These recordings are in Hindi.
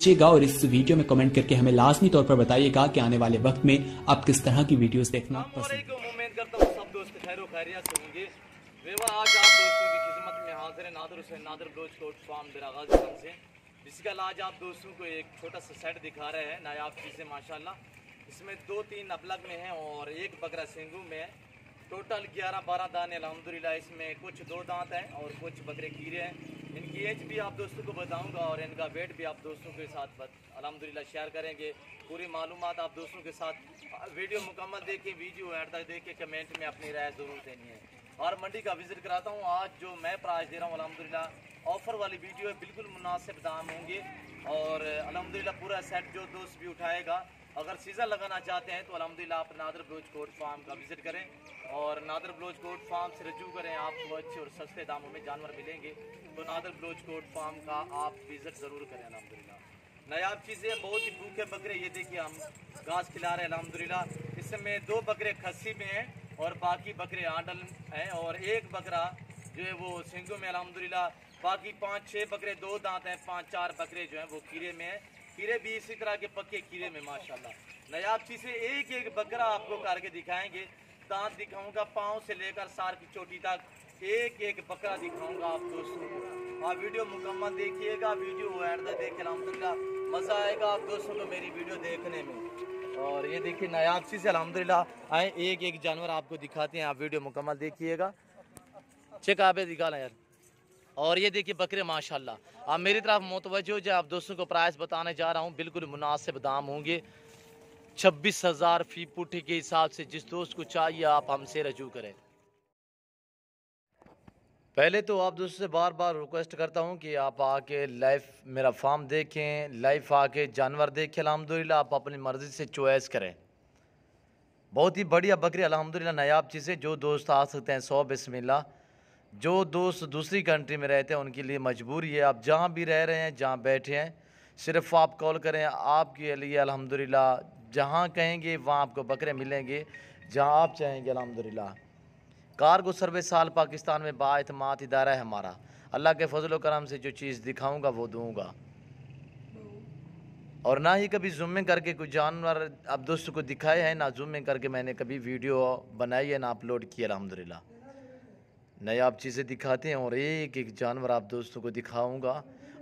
कीजिएगा और इस वीडियो में कमेंट करके हमें लाजमी तौर पर बताइएगा कि आने वाले वक्त में आप किस तरह की वीडियोस देखना पसंद। उम्मीद करता हूँ सब दोस्त खैर खैरियत से होंगे। आज आप दोस्तों की खिदमत में हाजिर है नादर हुसैन नादर ब्लोच कोट फार्म बिरागाजी से, जिसका आज आप दोस्तों को एक छोटा सा सेट दिखा रहे हैं। नायाब चीज़ें माशाल्लाह इसमें 2-3 अबलग में हैं और एक बकरा सिंगू में है। टोटल 11-12 दाने अल्हम्दुलिल्लाह। इसमें कुछ 2 दांत हैं और कुछ बकरे कीरे हैं। इनकी एज भी आप दोस्तों को बताऊंगा और इनका वेट भी आप दोस्तों के साथ अल्हम्दुलिल्लाह शेयर करेंगे। पूरी मालूमात आप दोस्तों के साथ वीडियो मुकम्मल देखें, वीडियो एंड तक देखें, कमेंट में अपनी राय ज़रूर देनी है। और मंडी का विजिट कराता हूँ। आज जो मैं प्राइस दे रहा हूँ अल्हम्दुलिल्लाह ऑफ़र वाली वीडियो है, बिल्कुल मुनासिब दाम होंगे और अल्हम्दुलिल्लाह पूरा सेट जो दोस्त भी उठाएगा, अगर सीज़न लगाना चाहते हैं तो अल्हम्दुलिल्लाह आप नादर ब्लोच कोट फार्म का विजिट करें और नादर ब्लोच कोट फार्म से रजू करें। आपको अच्छे और सस्ते दामों में जानवर मिलेंगे, तो नादर ब्लोच कोट फार्म का आप विजिट ज़रूर करें। अल्हम्दुलिल्लाह नायाब चीज़ें, बहुत ही भूखे बकरे, ये देखिए हम घास खिला रहे हैं अल्हम्दुलिल्लाह। इसमें 2 बकरे खस्सी में हैं और बाकी बकरे आंडल हैं और एक बकरा जो है वो सिंगों में अल्हम्दुलिल्लाह। बाकी 5-6 बकरे 2 दांत हैं, 5-4 बकरे जो हैं वो कीरे में हैं। कीरे भी इसी तरह के पक्के कीरे में माशाल्लाह। नायाब चीज़ें एक एक बकरा आपको करके दिखाएंगे। दांत दिखाऊंगा पाँव से लेकर सार की चोटी तक, एक एक बकरा दिखाऊंगा आप दोस्तों को। आप वीडियो मुकम्मल देखिएगा, वीडियो एंड तक देख अल्हम्दुलिल्लाह मज़ा आएगा आप दोस्तों को मेरी वीडियो देखने में। और ये देखिए नायाब चीज़ अल्हम्दुलिल्लाह आए, एक एक जानवर आपको दिखाते हैं, आप वीडियो मुकम्मल देखिएगा। चेक आप दिखा यार। और ये देखिए बकरे माशाल्लाह। आप मेरी तरफ मुतवज्जो जो आप दोस्तों को प्राइस बताने जा रहा हूँ, बिल्कुल मुनासिब दाम होंगे। 26,000 फी पुट्ठी के हिसाब से। जिस दोस्त को चाहिए आप हमसे रजू करें। पहले तो आप दोस्तों से बार बार रिक्वेस्ट करता हूँ कि आप आके लाइव मेरा फार्म देखें, लाइव आके जानवर देखें। अल्हम्दुलिल्लाह आप अपनी मर्ज़ी से चॉइस करें। बहुत ही बढ़िया बकरी अल्हम्दुलिल्लाह नायाब चीज़ें। जो दोस्त आ सकते हैं 100 बिस्मिल्लाह। जो दोस्त दूसरी कंट्री में रहते हैं उनके लिए मजबूरी है, आप जहाँ भी रह रहे हैं, जहाँ बैठे हैं, सिर्फ आप कॉल करें, आपके लिए अल्हम्दुलिल्लाह जहाँ कहेंगे वहाँ आपको बकरे मिलेंगे, जहाँ आप चाहेंगे अल्हम्दुलिल्लाह। कार्गो सर्विस साल पाकिस्तान में बाएतमाद इदारा है हमारा। अल्लाह के फजल करम से जो चीज़ दिखाऊंगा वो दूंगा और ना ही कभी जूमिंग करके कोई जानवर अब दोस्तों को दिखाए हैं, ना जूमिंग करके मैंने कभी वीडियो बनाई है, ना अपलोड किया। अल्हम्दुलिल्लाह नए आप चीज़ें दिखाते हैं और एक एक जानवर आप दोस्तों को दिखाऊंगा।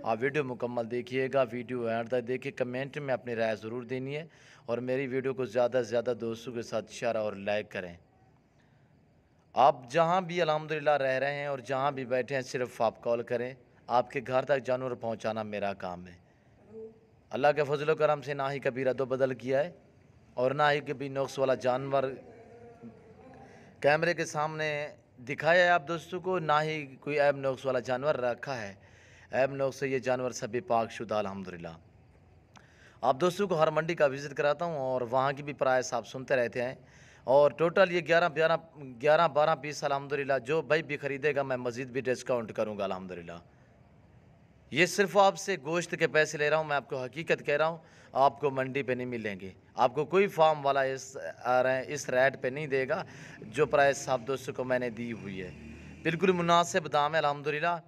आप वीडियो मुकम्मल देखिएगा, वीडियो एंड तक देखिए, कमेंट में अपनी राय ज़रूर देनी है और मेरी वीडियो को ज़्यादा से ज़्यादा दोस्तों के साथ शेयर और लाइक करें। आप जहां भी अल्हम्दुलिल्लाह रह रहे हैं और जहां भी बैठे हैं, सिर्फ आप कॉल करें, आपके घर तक जानवर पहुंचाना मेरा काम है। अल्लाह के फजल करम से ना ही कभी रद्द बदल किया है और ना ही कभी नुक्स वाला जानवर कैमरे के सामने दिखाया है आप दोस्तों को, ना ही कोई ऐब नुक्स वाला जानवर रखा है। ऐब नुक्स से ये जानवर सभी पाकशुदा अल्हम्दुलिल्लाह। आप दोस्तों को हर मंडी का विज़िट कराता हूँ और वहाँ की भी प्राइस आप सुनते रहते हैं। और टोटल ये 11-12 पीस अल्हम्दुलिल्लाह। जो भाई भी ख़रीदेगा मैं मज़ीद भी डिस्काउंट करूँगा अल्हम्दुलिल्लाह। ये सिर्फ आपसे गोश्त के पैसे ले रहा हूँ, मैं आपको हकीकत कह रहा हूँ, आपको मंडी पे नहीं मिलेंगे। आपको कोई फार्म वाला इस रेट पे नहीं देगा जो प्राइस आप दोस्तों को मैंने दी हुई है। बिल्कुल मुनासिब दाम है अल्हम्दुलिल्लाह।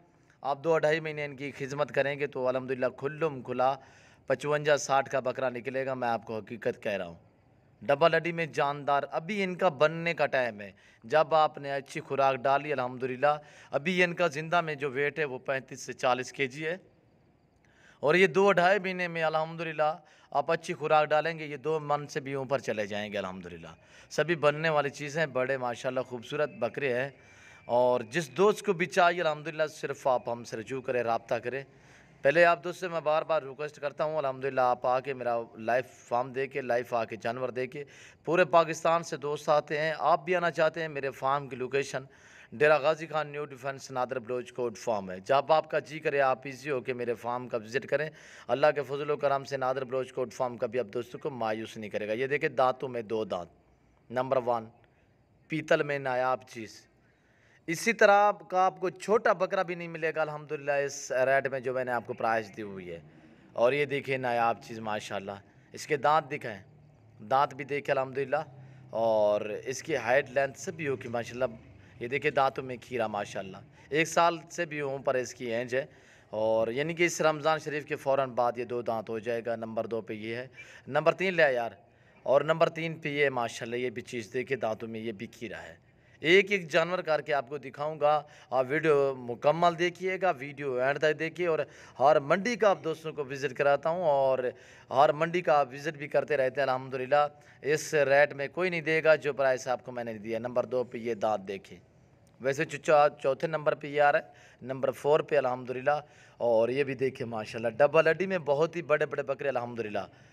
आप 2-2.5 महीने इनकी खिदमत करेंगे तो अल्हम्दुलिल्लाह खुल्लुम खुला 55-60 का बकरा निकलेगा। मैं आपको हकीकत कह रहा हूँ। डबल हड्डी में जानदार, अभी इनका बनने का टाइम है। जब आपने अच्छी खुराक डाली अल्हम्दुलिल्लाह, अभी इनका ज़िंदा में जो वेट है वो 35 से 40 केजी है और ये 2-2.5 महीने में अल्हम्दुलिल्लाह आप अच्छी खुराक डालेंगे, ये 2 मन से भी ऊपर चले जाएंगे अल्हम्दुलिल्लाह। सभी बनने वाली चीज़ें, बड़े माशाल्लाह खूबसूरत बकरे हैं और जिस दोस्त को भी चाहिए अल्हम्दुलिल्लाह सिर्फ आप हमसे रजू करें, रब्ता करें। पहले आप दोस्त से मैं बार बार रिक्वेस्ट करता हूँ अल्हम्दुलिल्लाह आप आके मेरा लाइव फार्म देके, लाइव आके जानवर देके। पूरे पाकिस्तान से दोस्त आते हैं, आप भी आना चाहते हैं, मेरे फार्म की location Dera Ghazi Khan new defence Nadir Baloch Kot farm है। जब आपका जी करे आप इजी होकर मेरे फार्म का विज़िट करें। अल्लाह के फजल करम से नादर ब्लोच कोट फार्म कभी आप दोस्तों को मायूस नहीं करेगा। ये देखें दांतों में 2 दांत, नंबर 1 पीतल में नायाब चीज़। इसी तरह का आपको छोटा बकरा भी नहीं मिलेगा अल्हम्दुलिल्लाह इस रेट में जो मैंने आपको प्राइस दी हुई है। और ये देखिए नायाब चीज़ माशाल्लाह। इसके दांत दिखाएं, दांत भी देखे अल्हम्दुलिल्लाह और इसकी हाइट लेंथ से भी हो कि माशाल्लाह। ये देखिए दांतों में खीरा माशाल्लाह, 1 साल से भी ऊपर इसकी एज है और यानी कि इस रमज़ान शरीफ के फ़ौरन बाद ये 2 दांत हो जाएगा। नंबर 2 पे ये है, नंबर 3 ले यार, और नंबर 3 पे ये माशाल्लाह ये भी चीज़ देखिए, दांतों में ये भी खीरा है। एक एक जानवर करके आपको दिखाऊंगा, आप वीडियो मुकम्मल देखिएगा, वीडियो एंड तक देखिए। और हर मंडी का आप दोस्तों को विज़िट कराता हूं, और हर मंडी का आप विज़िट भी करते रहते हैं अल्हम्दुलिल्लाह। इस रेट में कोई नहीं देगा जो प्राइस आपको मैंने दिया। नंबर 2 पे ये दांत देखिए, वैसे चौथे नंबर पे ये आ रहा है, नंबर 4 पे अल्हम्दुलिल्लाह। और ये भी देखिए माशाल्लाह, डबल हड्डी में बहुत ही बड़े बड़े बकरे अल्हम्दुलिल्लाह।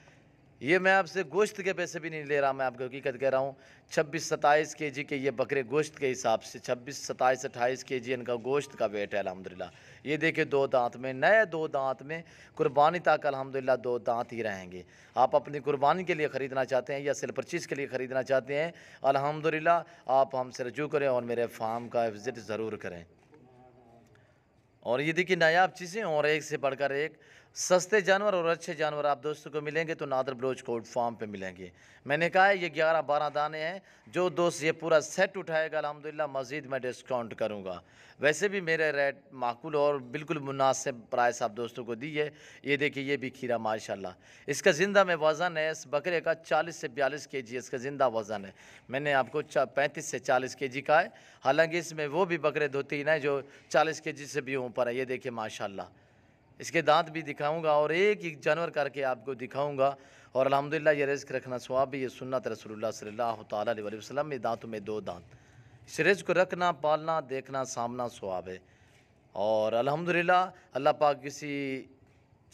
ये मैं आपसे गोश्त के पैसे भी नहीं ले रहा, मैं आपको हकीकत कह रहा हूँ। 26-27 केजी के ये बकरे गोश्त के हिसाब से 26-27-28 केजी इनका गोश्त का वेट है अल्हम्दुलिल्लाह। ये देखिए 2 दांत में, नए 2 दांत में, कुर्बानी तक अल्हम्दुलिल्लाह 2 दांत ही रहेंगे। आप अपनी कुर्बानी के लिए ख़रीदना चाहते हैं या सेल परचेज़ के लिए ख़रीदना चाहते हैं, अल्हम्दुलिल्लाह आप हमसे रजू करें और मेरे फार्म का विज़िट ज़रूर करें। और ये देखिए नायाब चीज़ें, और एक से बढ़कर एक सस्ते जानवर और अच्छे जानवर आप दोस्तों को मिलेंगे तो नादर बलोच कोट फार्म पे मिलेंगे। मैंने कहा है ये 11-12 दाने हैं, जो दोस्त ये पूरा सेट उठाएगा अल्हम्दुलिल्लाह मज़ीद मैं डिस्काउंट करूँगा। वैसे भी मेरे रेट माकूल और बिल्कुल मुनासिब प्राइस आप दोस्तों को दी है। ये देखिए ये भी खीरा माशाल्लाह, इसका ज़िंदा में वज़न है इस बकरे का 40 से 42 केजी इसका ज़िंदा वज़न है। मैंने आपको 35 से 40 केजी का है, हालांकि इसमें वो भी बकरे 2-3 हैं जो 40 केजी से भी ऊपर है। ये देखिए माशाल्लाह, इसके दांत भी दिखाऊंगा और एक एक जानवर करके आपको दिखाऊंगा। और अल्हम्दुलिल्लाह ये रिज़्क़ रखना सवाब भी, ये सुन्नत रसूलुल्लाह सल्लल्लाहु तआला अलैहि वसल्लम में दांतों में 2 दांत, इस रिज़्क़ को रखना, पालना, देखना, सामना सवाब है। और अल्हम्दुलिल्लाह अल्लाह पाक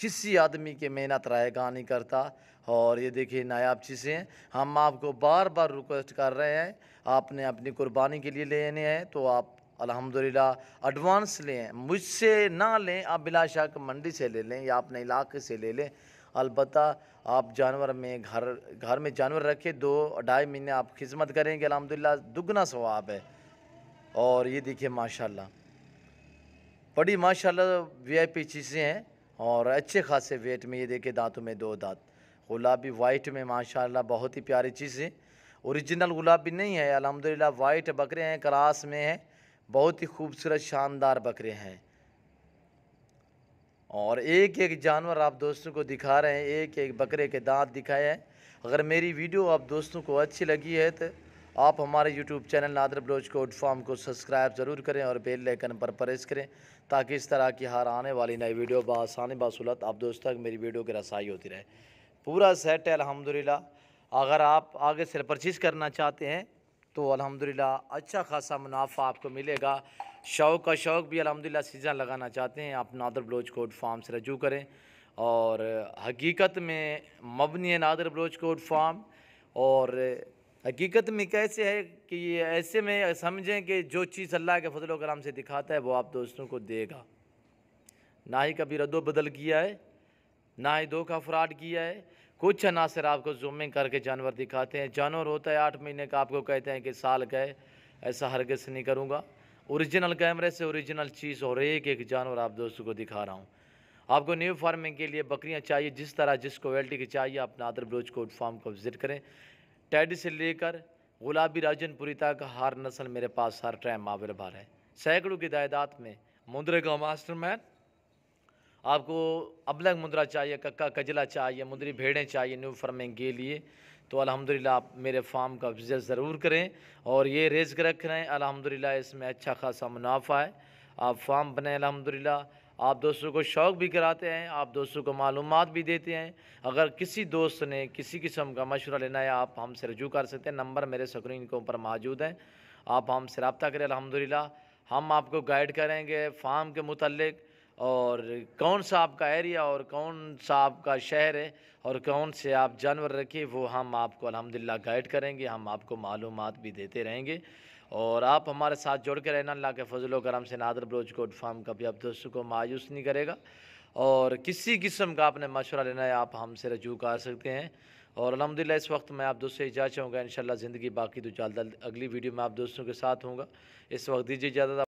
किसी आदमी की मेहनत रायगा नहीं करता। और ये देखिए नायाब चीज़ें हैं, हम आपको बार बार रिक्वेस्ट कर रहे हैं, आपने अपनी कुर्बानी के लिए लेने हैं तो आप अल्हम्दुलिल्लाह एडवांस लें, मुझसे ना लें, आप बिलाशक मंडी से ले लें या अपने इलाके से ले लें। अलबत्ता आप जानवर में घर में जानवर रखे 2-2.5 महीने आप खिदमत करेंगे अल्हम्दुलिल्लाह दुगना सवाब है। और ये देखिए माशाल्लाह, बड़ी माशाल्लाह वीआईपी चीज़ें हैं और अच्छे खासे वेट में। ये देखिए दांतों में 2 दांत, गुलाबी वाइट में माशाल्लाह बहुत ही प्यारी चीज़ें। ओरिजिनल गुलाबी नहीं है अल्हम्दुलिल्लाह, वाइट बकरे हैं, क्रास में हैं, बहुत ही खूबसूरत शानदार बकरे हैं। और एक एक जानवर आप दोस्तों को दिखा रहे हैं, एक एक बकरे के दांत दिखाए हैं। अगर मेरी वीडियो आप दोस्तों को अच्छी लगी है तो आप हमारे YouTube channel Nadir Baloch Kot farm को सब्सक्राइब ज़रूर करें और बेल आइकन पर प्रेस करें, ताकि इस तरह की हर आने वाली नई वीडियो बआसानी बासुलत आप दोस्तों तक मेरी वीडियो की रसाई होती रहे। पूरा सेट है अल्हम्दुलिल्लाह। अगर आप आगे से परचेज़ करना चाहते हैं तो अल्हम्दुलिल्लाह अच्छा खासा मुनाफा आपको मिलेगा। शौक़ का शौक़ भी अल्हम्दुलिल्लाह सीज़न लगाना चाहते हैं, आप नादर बलोच कोट फार्म से रजू करें। और हकीकत में मबनी है नादर बलोच कोट फार्म। और हकीकत में कैसे है कि ये ऐसे में समझें कि जो चीज़ अल्लाह के फजल व करम से दिखाता है वो आप दोस्तों को देगा। ना ही कभी रद्दो बदल किया है, ना ही धोखा फ्रॉड किया है, कुछ अनासर आपको जूमिंग करके जानवर दिखाते हैं। जानवर होता है 8 महीने का, आपको कहते हैं कि साल का है, ऐसा हरगिज़ नहीं करूँगा। ओरिजिनल कैमरे से ओरिजिनल चीज़ और एक एक जानवर आप दोस्तों को दिखा रहा हूँ। आपको न्यू फार्मिंग के लिए बकरियाँ चाहिए, जिस तरह जिस क्वालिटी की चाहिए आप नादर बलोच कोट फार्म को विज़िट करें। टैडी से लेकर गुलाबी राजनपुरी तक हर नस्ल मेरे पास हर टाइम अवेलेबल है। सैकड़ों की तादाद में मुंद्रे का मास्टरमैन, आपको अबलग मुंद्रा चाहिए, कक्का कजला चाहिए, मुंद्री भेड़ें चाहिए न्यू फार्मिंग के लिए, तो अल्हम्दुलिल्लाह आप मेरे फार्म का विज़िट ज़रूर करें। और ये रिज़्क़ रख रहे हैं अल्हम्दुलिल्लाह, इसमें अच्छा खासा मुनाफा है। आप फार्म बने अल्हम्दुलिल्लाह, आप दोस्तों को शौक़ भी कराते हैं, आप दोस्तों को मालूमात भी देते हैं। अगर किसी दोस्त ने किसी किस्म का मशवरा लेना है आप हमसे रजू कर सकते हैं, नंबर मेरे स्क्रीन के ऊपर मौजूद है, आप हमसे रब्ता करें। अल्हम्दुलिल्लाह हम आपको गाइड करेंगे फार्म के मुतल्लिक, और कौन सा आपका एरिया और कौन सा आपका शहर है और कौन से आप जानवर रखिए वो हम आपको अल्हम्दुलिल्लाह गाइड करेंगे, हम आपको मालूमात भी देते रहेंगे। और आप हमारे साथ जुड़ के रहना, अल्लाह के फजल व करम से नादर बलोच कोट फार्म कभी आप दोस्तों को मायूस नहीं करेगा। और किसी किस्म का आपने मशवरा लेना है आप हमसे रजू कर सकते हैं। और अल्हम्दुलिल्लाह इस वक्त मैं आप दोस्तों से इजाज़त चाहूँगा, इंशाअल्लाह ज़िंदगी बाकी तो जल्द अगली वीडियो में आप दोस्तों के साथ होऊंगा। इस वक्त दीजिए इजाज़त।